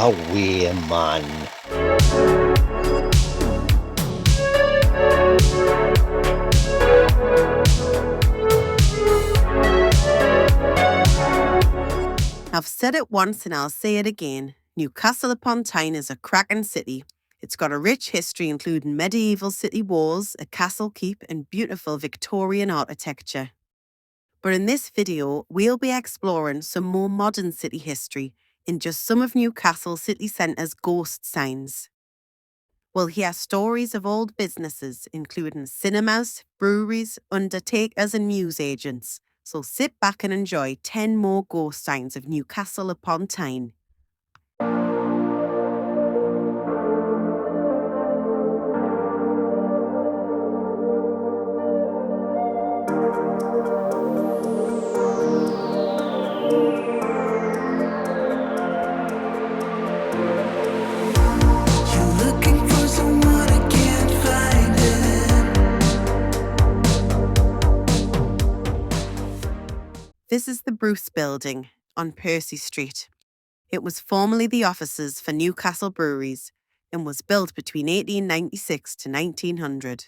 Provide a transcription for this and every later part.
away, man. I've said it once and I'll say it again. Newcastle upon Tyne is a cracking city. It's got a rich history including medieval city walls, a castle keep and beautiful Victorian architecture. But in this video, we'll be exploring some more modern city history in just some of Newcastle city centre's ghost signs. We'll hear stories of old businesses including cinemas, breweries, undertakers and newsagents. So sit back and enjoy 10 more ghost signs of Newcastle upon Tyne. This is the Bruce Building on Percy Street. It was formerly the offices for Newcastle breweries and was built between 1896 to 1900.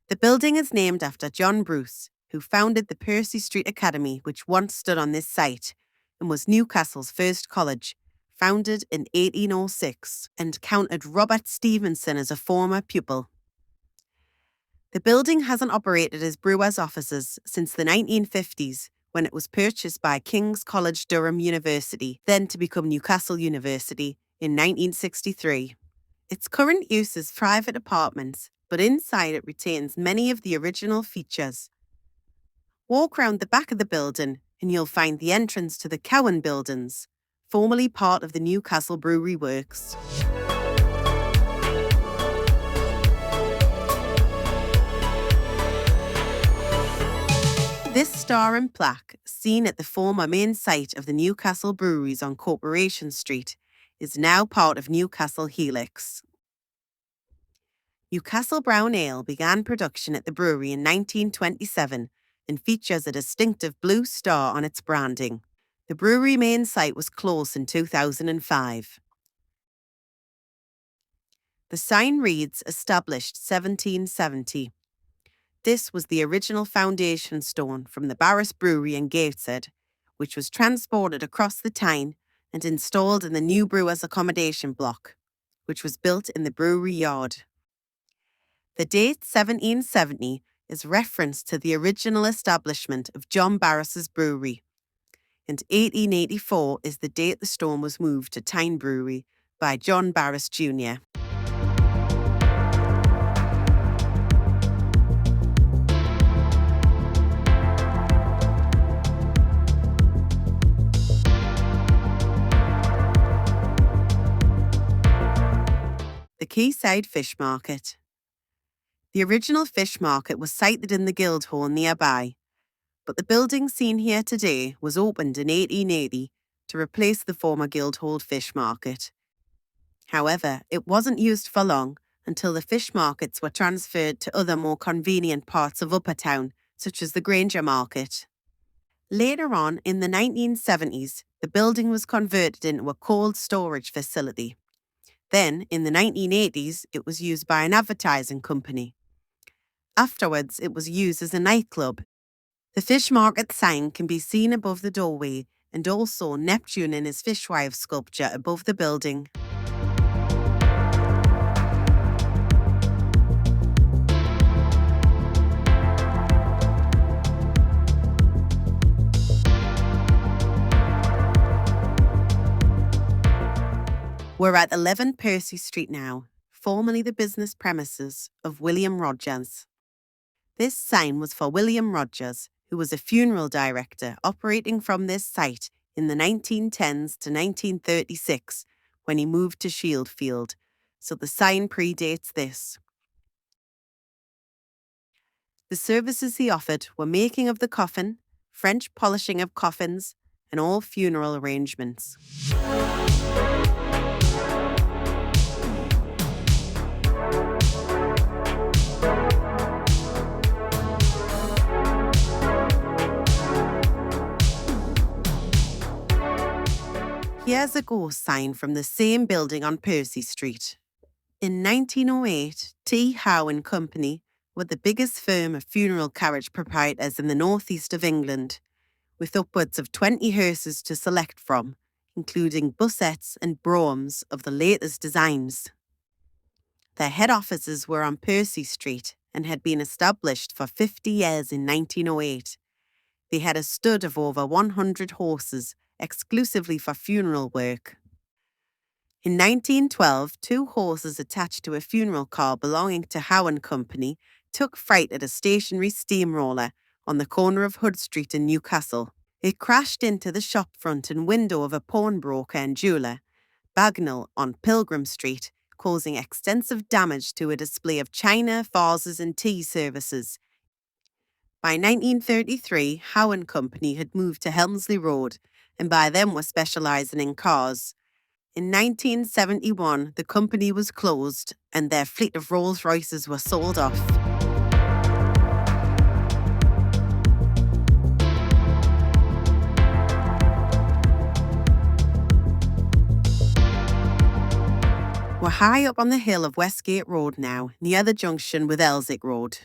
The building is named after John Bruce, who founded the Percy Street Academy, which once stood on this site and was Newcastle's first college, founded in 1806, and counted Robert Stevenson as a former pupil. The building hasn't operated as brewers' offices since the 1950s, when it was purchased by King's College Durham University, then to become Newcastle University, in 1963. Its current use is private apartments, but inside it retains many of the original features. Walk round the back of the building and you'll find the entrance to the Howen buildings, formerly part of the Newcastle Brewery Works. This star and plaque, seen at the former main site of the Newcastle Breweries on Corporation Street, is now part of Newcastle Helix. Newcastle Brown Ale began production at the brewery in 1927 and features a distinctive blue star on its branding. The brewery main site was closed in 2005. The sign reads established 1770. This was the original foundation stone from the Barris Brewery in Gateshead, which was transported across the Tyne and installed in the new brewers' accommodation block, which was built in the brewery yard. The date 1770 is reference to the original establishment of John Barris's brewery, and 1884 is the date the stone was moved to Tyne Brewery by John Barris Jr. The Quayside Fish Market. The original fish market was sited in the Guildhall nearby, but the building seen here today was opened in 1880 to replace the former Guildhall Fish Market. However, it wasn't used for long until the fish markets were transferred to other more convenient parts of Upper Town, such as the Granger Market. Later on, in the 1970s, the building was converted into a cold storage facility. Then, in the 1980s, it was used by an advertising company. Afterwards, it was used as a nightclub. The fish market sign can be seen above the doorway and also Neptune and his fishwife sculpture above the building. We're at 11 Percy Street now, formerly the business premises of William Rogers. This sign was for William Rogers, who was a funeral director operating from this site in the 1910s to 1936 when he moved to Shieldfield, so the sign predates this. The services he offered were making of the coffin, French polishing of coffins, and all funeral arrangements. Here's a ghost sign from the same building on Percy Street. In 1908, Howen Company were the biggest firm of funeral carriage proprietors in the northeast of England, with upwards of 20 hearses to select from, including busettes and broughams of the latest designs. Their head offices were on Percy Street and had been established for 50 years in 1908. They had a stud of over 100 horses, exclusively for funeral work. In 1912, 2 horses attached to a funeral car belonging to Howen Company took fright at a stationary steamroller on the corner of Hood Street in Newcastle. It crashed into the shop front and window of a pawnbroker and jeweller, Bagnall, on Pilgrim Street, causing extensive damage to a display of china, vases and tea services. By 1933, Howen Company had moved to Helmsley Road, and by then were specialising in cars. In 1971, the company was closed and their fleet of Rolls-Royces were sold off. We're high up on the hill of Westgate Road now, near the junction with Elsick Road.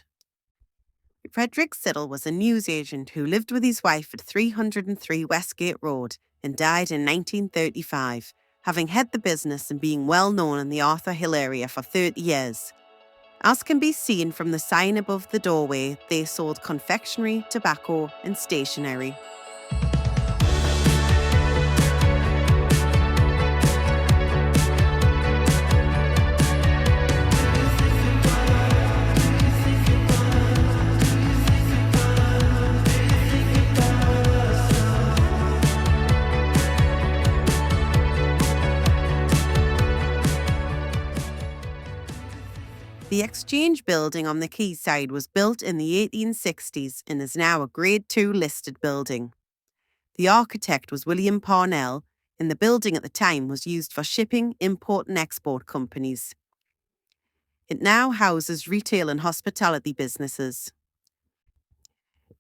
Frederick Sidle was a newsagent who lived with his wife at 303 Westgate Road and died in 1935, having had the business and being well known in the Arthur Hill area for 30 years. As can be seen from the sign above the doorway, they sold confectionery, tobacco and stationery. The Exchange building on the quayside was built in the 1860s and is now a Grade II listed building. The architect was William Parnell, and the building at the time was used for shipping, import and export companies. It now houses retail and hospitality businesses.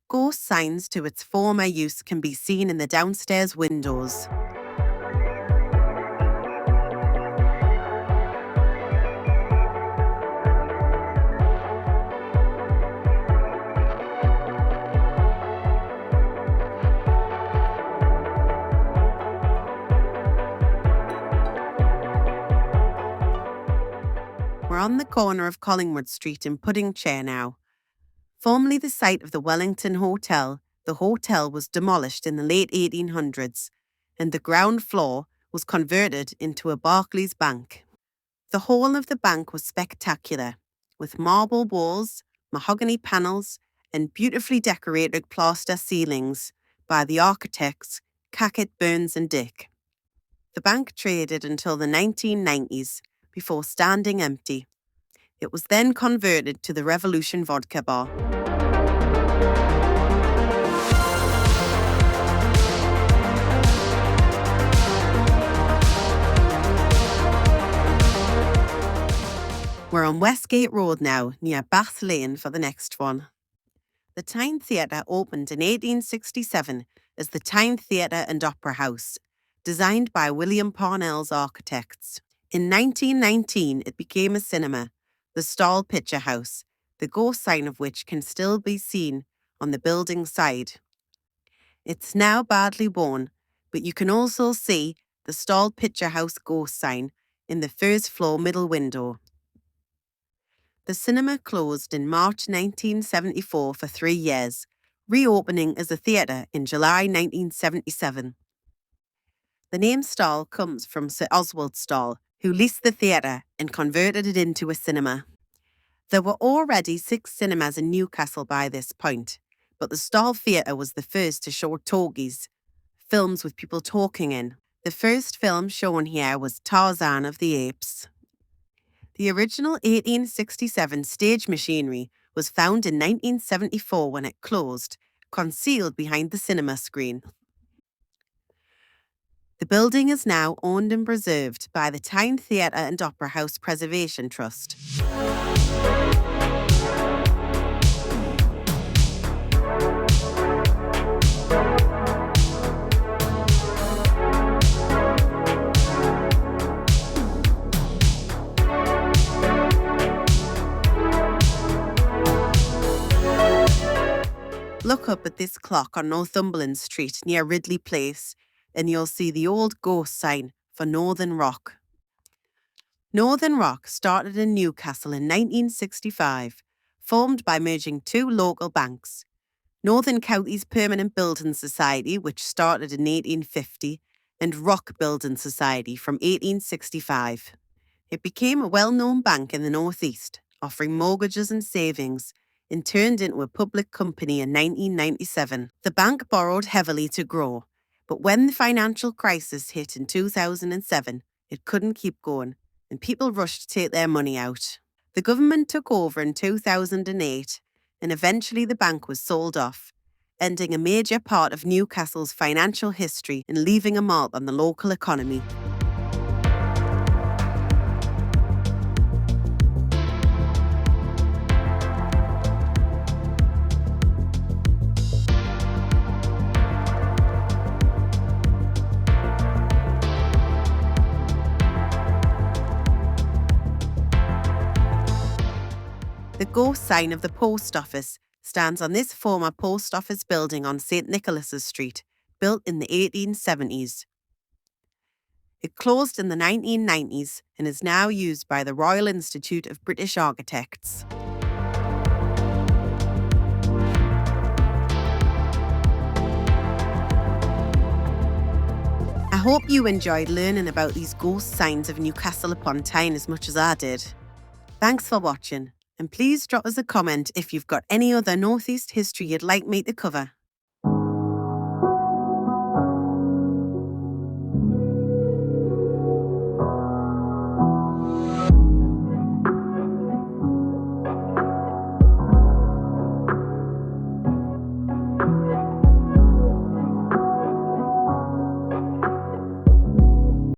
Ghost signs to its former use can be seen in the downstairs windows. We're on the corner of Collingwood Street in Puddingchair now. Formerly the site of the Wellington Hotel, the hotel was demolished in the late 1800s, and the ground floor was converted into a Barclays Bank. The whole of the bank was spectacular, with marble walls, mahogany panels, and beautifully decorated plaster ceilings by the architects Cackett, Burns and Dick. The bank traded until the 1990s, before standing empty. It was then converted to the Revolution Vodka Bar. We're on Westgate Road now, near Bath Lane for the next one. The Tyne Theatre opened in 1867 as the Tyne Theatre and Opera House, designed by William Parnell's architects. In 1919, it became a cinema, the Stall Picture House, the ghost sign of which can still be seen on the building side. It's now badly worn, but you can also see the Stall Picture House ghost sign in the first floor middle window. The cinema closed in March 1974 for 3 years, reopening as a theatre in July 1977. The name Stall comes from Sir Oswald Stall, who leased the theatre and converted it into a cinema. There were already 6 cinemas in Newcastle by this point, but the Stall Theatre was the first to show talkies, films with people talking in. The first film shown here was Tarzan of the Apes. The original 1867 stage machinery was found in 1974 when it closed, concealed behind the cinema screen. The building is now owned and preserved by the Tyne Theatre and Opera House Preservation Trust. Look up at this clock on Northumberland Street near Ridley Place and you'll see the old ghost sign for Northern Rock. Northern Rock started in Newcastle in 1965, formed by merging two local banks, Northern Counties Permanent Building Society, which started in 1850, and Rock Building Society from 1865. It became a well-known bank in the North East, offering mortgages and savings, and turned into a public company in 1997. The bank borrowed heavily to grow, but when the financial crisis hit in 2007, it couldn't keep going, and people rushed to take their money out. The government took over in 2008, and eventually the bank was sold off, ending a major part of Newcastle's financial history and leaving a mark on the local economy. The ghost sign of the post office stands on this former post office building on St. Nicholas's Street, built in the 1870s. It closed in the 1990s and is now used by the Royal Institute of British Architects. I hope you enjoyed learning about these ghost signs of Newcastle upon Tyne as much as I did. Thanks for watching. And please drop us a comment if you've got any other North East history you'd like me to cover.